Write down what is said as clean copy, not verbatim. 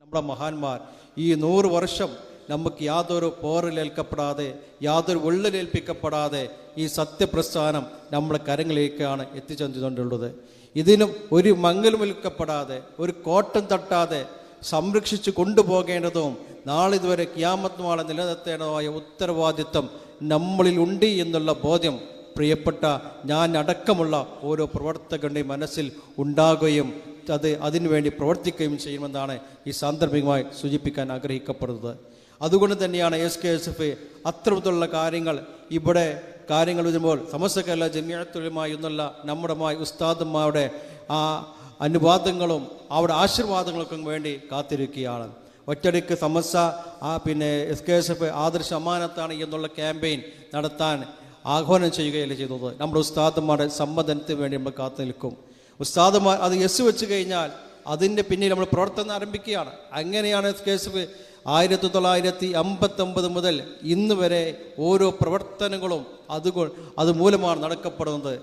നമ്മുടെ മഹാന്മാർ ഈ 100 വർഷം നമുക്ക് യാതൊരു പോറലേൽക്കപ്പെടാതെ, യാതൊരു വിള്ളലേൽപ്പിക്കപ്പെടാതെ ഈ സത്യപ്രസ്ഥാനം നമ്മുടെ കരങ്ങളിലേക്കാണ് എത്തിച്ചെന്നുകൊണ്ടുള്ളത്. ഇതിനും ഒരു മങ്ങലും വിൽക്കപ്പെടാതെ, ഒരു കോട്ടം തട്ടാതെ സംരക്ഷിച്ചു കൊണ്ടുപോകേണ്ടതും നാളിതുവരെ ഖിയാമത്ത് നാളെ നിലനിർത്തേണ്ടതുമായ ഉത്തരവാദിത്വം നമ്മളിൽ ഉണ്ട് എന്നുള്ള ബോധ്യം പ്രിയപ്പെട്ട ഞാൻ അടക്കമുള്ള ഓരോ പ്രവർത്തകരുടെയും മനസ്സിൽ ഉണ്ടാകുകയും അതിനുവേണ്ടി പ്രവർത്തിക്കുകയും ചെയ്യുമെന്നാണ് ഈ സാന്ദർഭികമായി സൂചിപ്പിക്കാൻ ആഗ്രഹിക്കപ്പെടുന്നത്. അതുകൊണ്ട് തന്നെയാണ് SKSF അത്തരത്തിലുള്ള കാര്യങ്ങൾ ഇവിടെ കാര്യങ്ങൾ വരുമ്പോൾ സമസ്ത കേരള ജമിഅത്തുൽ ഉലമാ എന്നുള്ള നമ്മുടെ ഉസ്താദന്മാരുടെ ആ അനുവാദങ്ങളും അവിടെ ആശീർവാദങ്ങൾക്കും വേണ്ടി കാത്തിരിക്കുകയാണ്. ഒറ്റയടിക്ക് സമസ്ത SKSF ആദർശ അമാനത്താണ് എന്നുള്ള ക്യാമ്പയിൻ നടത്താൻ ആഹ്വാനം ചെയ്യുകയല്ല ചെയ്തത്. നമ്മുടെ ഉസ്താദന്മാരുടെ സമ്മതത്തിന് വേണ്ടി നമ്മൾ കാത്തു നിൽക്കും. ഉസ്താദന്മാർ അത് വെച്ച് കഴിഞ്ഞാൽ അതിൻ്റെ പിന്നിൽ നമ്മൾ പ്രവർത്തനം ആരംഭിക്കുകയാണ്. അങ്ങനെയാണ് SKSF 1959 മുതൽ ഇന്ന് വരെ ഓരോ പ്രവർത്തനങ്ങളും അതുമൂലമാണ് നടക്കപ്പെടുന്നത്.